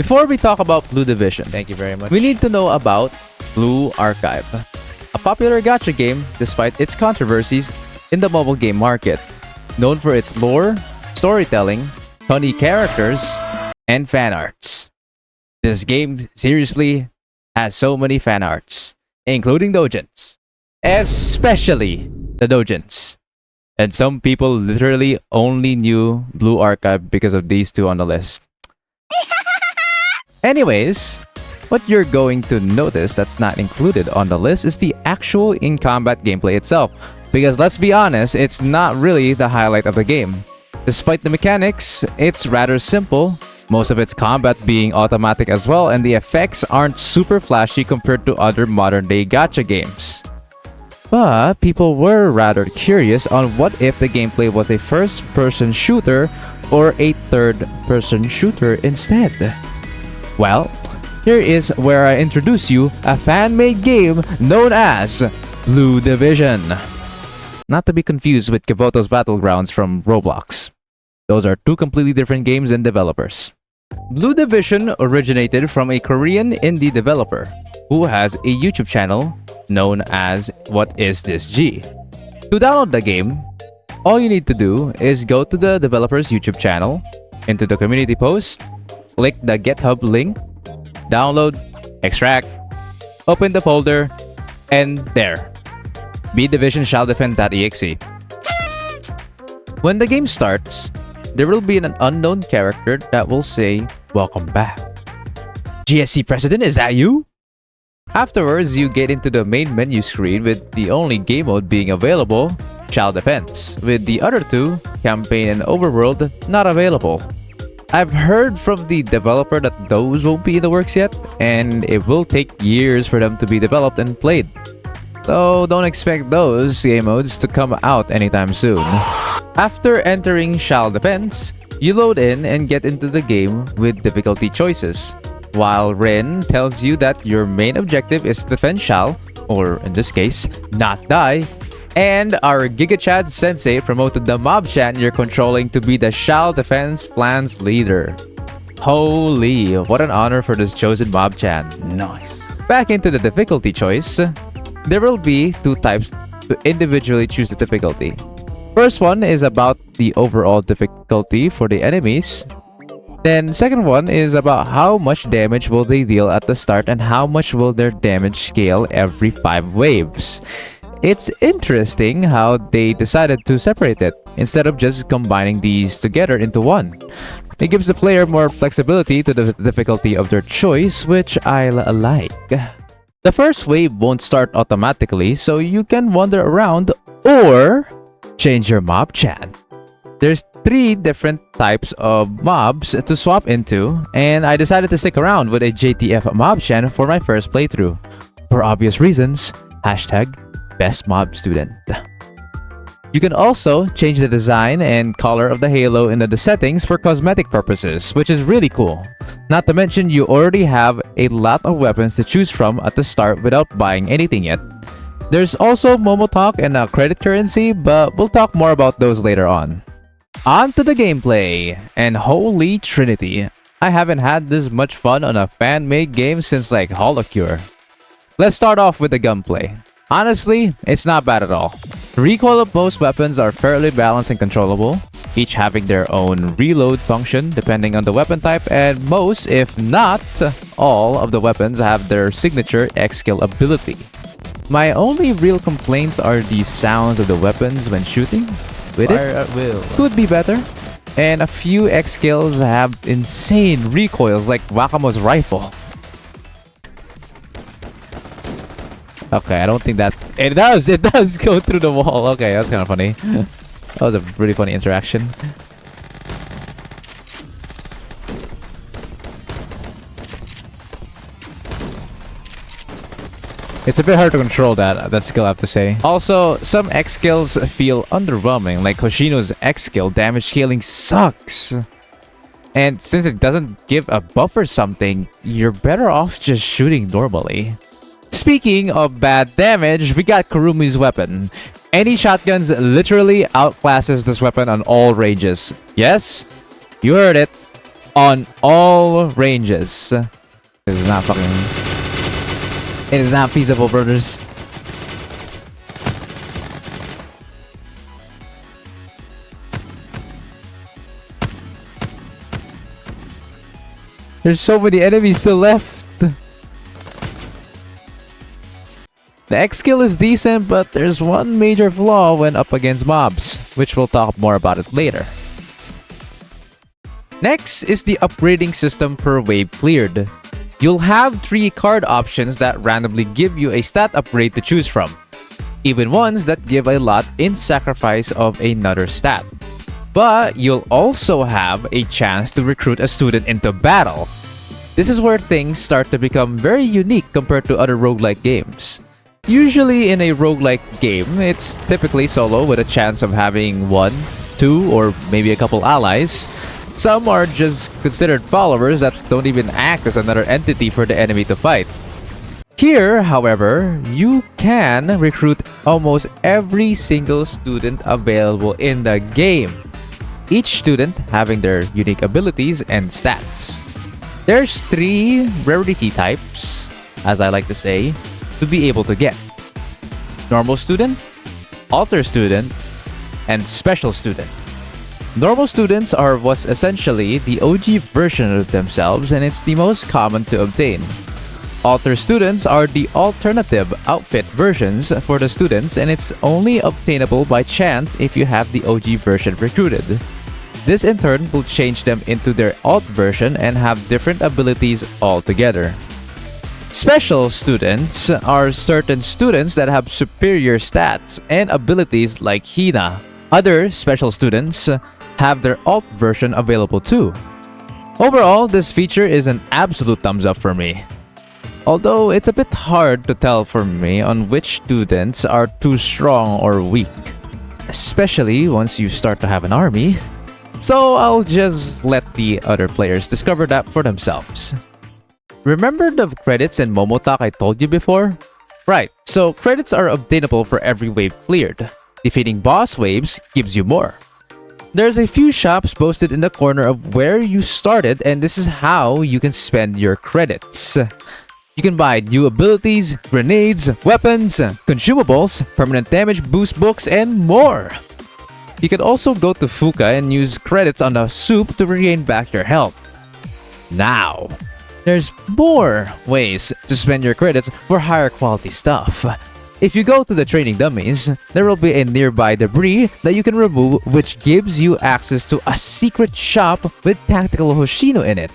Before we talk about Blue Division, Thank you very much. we need to know about Blue Archive, a popular gacha game despite its controversies in the mobile game market, known for its lore, storytelling, funny characters, and fan arts. This game seriously has so many fan arts, including doujins, especially the doujins. And some people literally only knew Blue Archive because of these two on the list. Anyways, what you're going to notice that's not included on the list is the actual in-combat gameplay itself. Because let's be honest, it's not really the highlight of the game. Despite the mechanics, it's rather simple, most of its combat being automatic as well, and the effects aren't super flashy compared to other modern-day gacha games. But people were rather curious on what if the gameplay was a first-person shooter or a third-person shooter instead. Well, here is where I introduce you a fan-made game known as Blue Division. Not to be confused with Kiboto's Battlegrounds from Roblox. Those are two completely different games and developers. Blue Division originated from a Korean indie developer who has a YouTube channel known as What Is This G. To download the game, all you need to do is go to the developer's YouTube channel, into the community post, click the GitHub link, download, extract, open the folder, and there. B Division shall defend.exe. When the game starts, there will be an unknown character that will say, "Welcome back." GSC President, is that you? Afterwards, you get into the main menu screen with the only game mode being available, Child Defense, with the other two, Campaign and Overworld, not available. I've heard from the developer that those won't be in the works yet, and it will take years for them to be developed and played. So don't expect those game modes to come out anytime soon. After entering Child Defense, you load in and get into the game with difficulty choices. While Rin tells you that your main objective is to defend Shal, or in this case, not die, and our GigaChad Sensei promoted the Mob-chan you're controlling to be the Shal Defense Plan's leader. Holy, what an honor for this chosen Mob-chan. Nice. Back into the difficulty choice, there will be two types to individually choose the difficulty. First one is about the overall difficulty for the enemies. Then second one is about how much damage will they deal at the start and how much will their damage scale every 5 waves. It's interesting how they decided to separate it instead of just combining these together into one. It gives the player more flexibility to the difficulty of their choice, which I like. The first wave won't start automatically, so you can wander around or change your Mob-chan. There's 3 different types of mobs to swap into, and I decided to stick around with a JTF Mob-chan for my first playthrough. For obvious reasons, hashtag best mob student. You can also change the design and color of the halo in the settings for cosmetic purposes, which is really cool. Not to mention, you already have a lot of weapons to choose from at the start without buying anything yet. There's also Momotalk and a credit currency, but we'll talk more about those later on. On to the gameplay, and holy trinity, I haven't had this much fun on a fan-made game since like Holocure. Let's start off with the gunplay. Honestly, it's not bad at all. Recoil of most weapons are fairly balanced and controllable, each having their own reload function depending on the weapon type, and most, if not all, of the weapons have their signature X-skill ability. My only real complaints are the sounds of the weapons when shooting. With it, could be better. And a few X skills have insane recoils like Wakamo's rifle. Okay, I don't think that's... It does go through the wall. Okay, that's kind of funny. That was a really funny interaction. It's a bit hard to control that skill, I have to say. Also, some X skills feel underwhelming, like Hoshino's X skill damage scaling sucks. And since it doesn't give a buff or something, you're better off just shooting normally. Speaking of bad damage, we got Kurumi's weapon. Any shotguns literally outclasses this weapon on all ranges. Yes, you heard it. on all ranges. It is not fucking... It is not feasible, brothers. There's so many enemies still left. The X skill is decent, but there's one major flaw when up against mobs, which we'll talk more about it later. Next is the upgrading system per wave cleared. You'll have 3 card options that randomly give you a stat upgrade to choose from, even ones that give a lot in sacrifice of another stat. But you'll also have a chance to recruit a student into battle. This is where things start to become very unique compared to other roguelike games. Usually in a roguelike game, it's typically solo with a chance of having 1, 2, or maybe a couple allies. Some are just considered followers that don't even act as another entity for the enemy to fight. Here, however, you can recruit almost every single student available in the game, each student having their unique abilities and stats. There's 3 rarity types, as I like to say, to be able to get: normal student, alter student, and special student. Normal students are what's essentially the OG version of themselves, and it's the most common to obtain. Alter students are the alternative outfit versions for the students, and it's only obtainable by chance if you have the OG version recruited. This in turn will change them into their alt version and have different abilities altogether. Special students are certain students that have superior stats and abilities like Hina. Other special students have their alt version available too. Overall, this feature is an absolute thumbs up for me. Although it's a bit hard to tell for me on which students are too strong or weak, especially once you start to have an army. So I'll just let the other players discover that for themselves. Remember the credits in Momotalk I told you before? Right, so credits are obtainable for every wave cleared. Defeating boss waves gives you more. There's a few shops posted in the corner of where you started, and this is how you can spend your credits. You can buy new abilities, grenades, weapons, consumables, permanent damage boost books, and more. You can also go to Fuka and use credits on the soup to regain back your health. Now, there's more ways to spend your credits for higher quality stuff. If you go to the training dummies, there will be a nearby debris that you can remove, which gives you access to a secret shop with tactical Hoshino in it.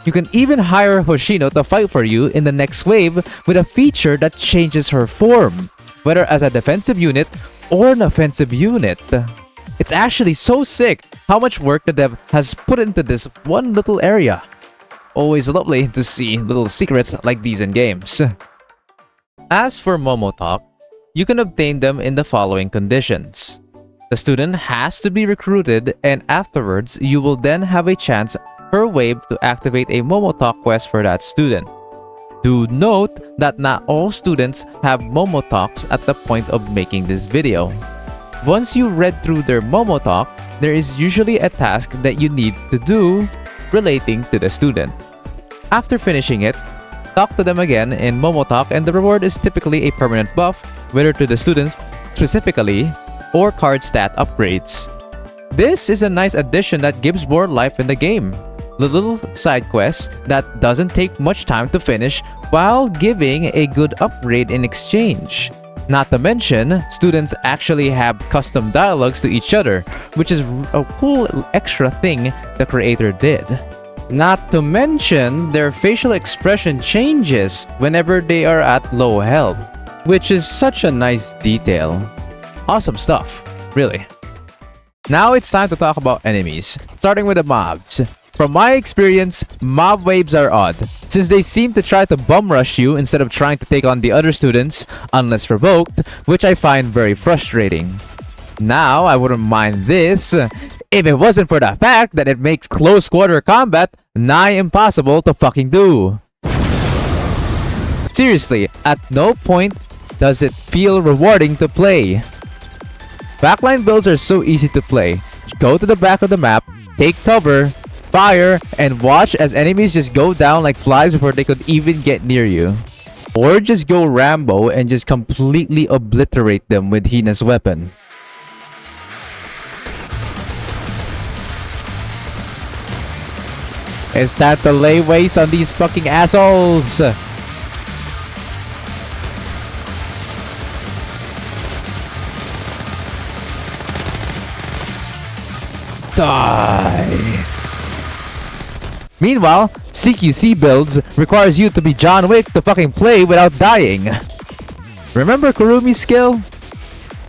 You can even hire Hoshino to fight for you in the next wave with a feature that changes her form, whether as a defensive unit or an offensive unit. It's actually so sick how much work the dev has put into this one little area. Always lovely to see little secrets like these in games. As for Momotalk, you can obtain them in the following conditions. The student has to be recruited, and afterwards you will then have a chance per wave to activate a Momotalk quest for that student. Do note that not all students have Momotalks at the point of making this video. Once you read through their Momotalk, there is usually a task that you need to do relating to the student. After finishing it, talk to them again in Momotalk, and the reward is typically a permanent buff, whether to the students specifically or card stat upgrades. This is a nice addition that gives more life in the game. The little side quest that doesn't take much time to finish while giving a good upgrade in exchange. Not to mention, students actually have custom dialogues to each other, which is a cool extra thing the creator did. Not to mention, their facial expression changes whenever they are at low health, which is such a nice detail. Awesome stuff, really. Now it's time to talk about enemies, starting with the mobs. From my experience, mob waves are odd, since they seem to try to bum rush you instead of trying to take on the other students, unless provoked, which I find very frustrating. Now, I wouldn't mind this if it wasn't for the fact that it makes close quarter combat nigh impossible to fucking do. Seriously, at no point does it feel rewarding to play. Backline builds are so easy to play. Go to the back of the map, take cover, fire, and watch as enemies just go down like flies before they could even get near you. Or just go Rambo and just completely obliterate them with Hina's weapon. It's time to lay waste on these fucking assholes! Die! Meanwhile, CQC builds requires you to be John Wick to fucking play without dying. Remember Kurumi's skill?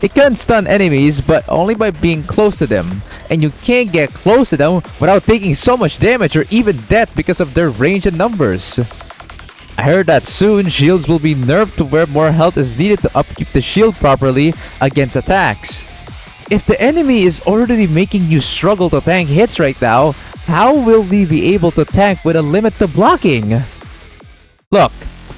It can stun enemies, but only by being close to them. And you can't get close to them without taking so much damage or even death because of their range and numbers. I heard that soon shields will be nerfed to where more health is needed to upkeep the shield properly against attacks. If the enemy is already making you struggle to tank hits right now, how will we be able to tank with a limit to blocking? Look,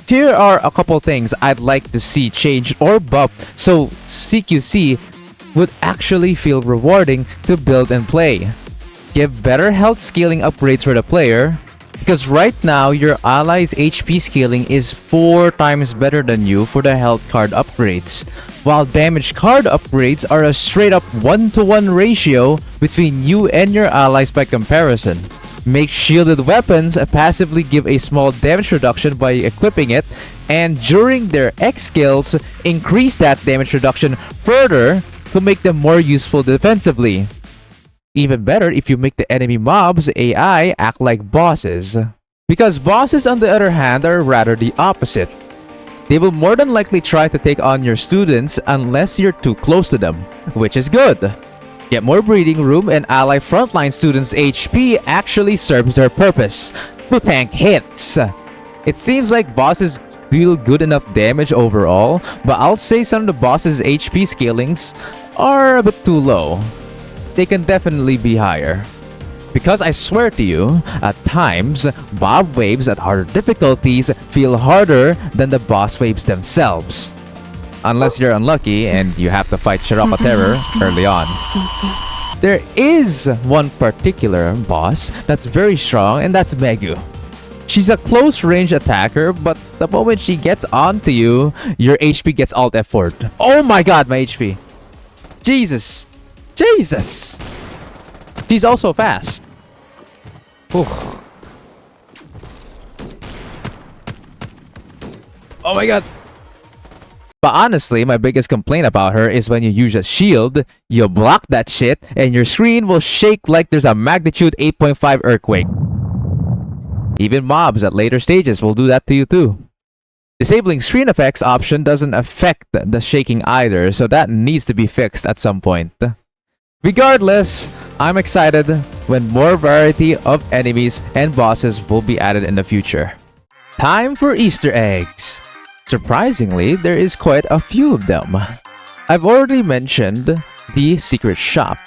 here are a couple things I'd like to see changed or buffed so CQC would actually feel rewarding to build and play. Give better health scaling upgrades for the player, because right now your ally's HP scaling is 4 times better than you for the health card upgrades, while damage card upgrades are a straight up 1-to-1 ratio between you and your allies by comparison. Make shielded weapons passively give a small damage reduction by equipping it, and during their X skills, increase that damage reduction further to make them more useful defensively. Even better if you make the enemy mobs AI act like bosses. Because bosses on the other hand are rather the opposite. They will more than likely try to take on your students unless you're too close to them, which is good. Get more breathing room, and ally frontline students' HP actually serves their purpose, to tank hits. It seems like bosses deal good enough damage overall, but I'll say some of the bosses' HP scalings are a bit too low. They can definitely be higher. Because I swear to you, at times, mob waves at harder difficulties feel harder than the boss waves themselves. Unless you're unlucky and you have to fight Shiraka Terror early on. There is one particular boss that's very strong, and that's Megu. She's a close range attacker, but the moment she gets onto you, your HP gets alt F4'd. Oh my god, my HP! Jesus! Jesus! She's also fast. Oof. Oh my god! But honestly, my biggest complaint about her is when you use a shield, you block that shit, and your screen will shake like there's a magnitude 8.5 earthquake. Even mobs at later stages will do that to you too. Disabling screen effects option doesn't affect the shaking either, so that needs to be fixed at some point. Regardless, I'm excited when more variety of enemies and bosses will be added in the future. Time for Easter eggs. Surprisingly, there is quite a few of them. I've already mentioned the secret shop,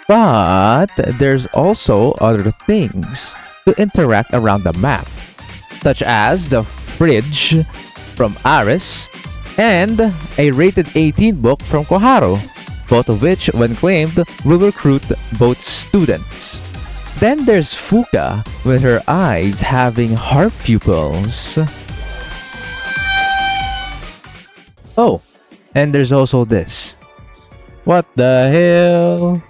but there's also other things to interact around the map, such as the fridge from Aris and a rated 18 book from Koharu, both of which, when claimed, will recruit both students. Then there's Fuka with her eyes having heart pupils. Oh, and there's also this. What the hell?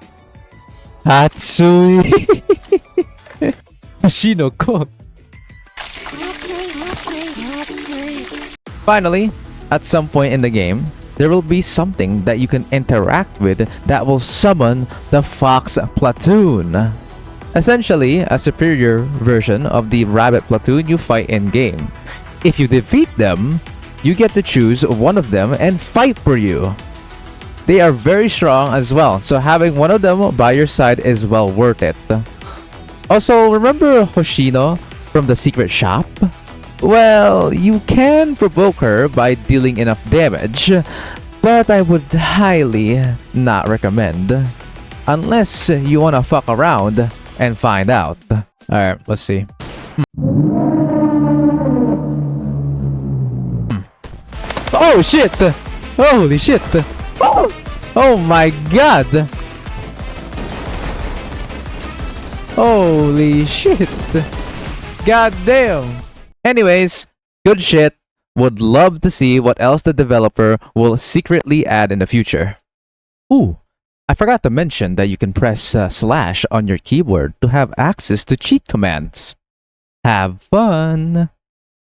Hatsui Shinoko. Finally, at some point in the game, there will be something that you can interact with that will summon the Fox Platoon. Essentially, a superior version of the Rabbit Platoon you fight in-game. If you defeat them, you get to choose one of them and fight for you. They are very strong as well, so having one of them by your side is well worth it. Also, remember Hoshino from the secret shop? Well, you can provoke her by dealing enough damage, but I would highly not recommend. Unless you wanna fuck around and find out. Alright, let's see. Oh shit! Holy shit! Oh my god! Holy shit. God damn. Anyways, good shit. Would love to see what else the developer will secretly add in the future. Ooh, I forgot to mention that you can press slash on your keyboard to have access to cheat commands. Have fun!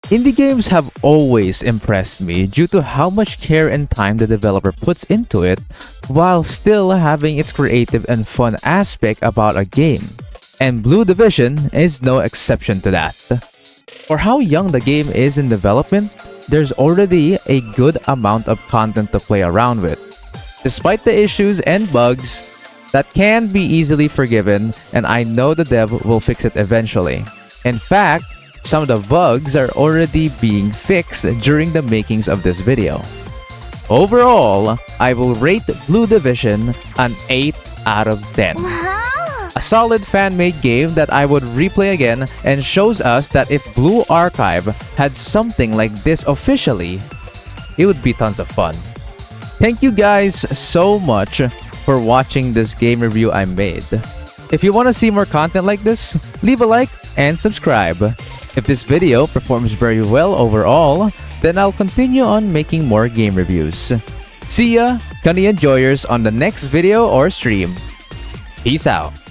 Indie games have always impressed me due to how much care and time the developer puts into it while still having its creative and fun aspect about a game. And Blue Division is no exception to that. For how young the game is in development, there's already a good amount of content to play around with. Despite the issues and bugs, that can be easily forgiven, and I know the dev will fix it eventually. In fact, some of the bugs are already being fixed during the makings of this video. Overall, I will rate Blue Division an 8 out of 10. Wow! A solid fan-made game that I would replay again, and shows us that if Blue Archive had something like this officially, it would be tons of fun. Thank you guys so much for watching this game review I made. If you want to see more content like this, leave a like and subscribe. If this video performs very well overall, then I'll continue on making more game reviews. See ya, Kunny enjoyers, on the next video or stream. Peace out.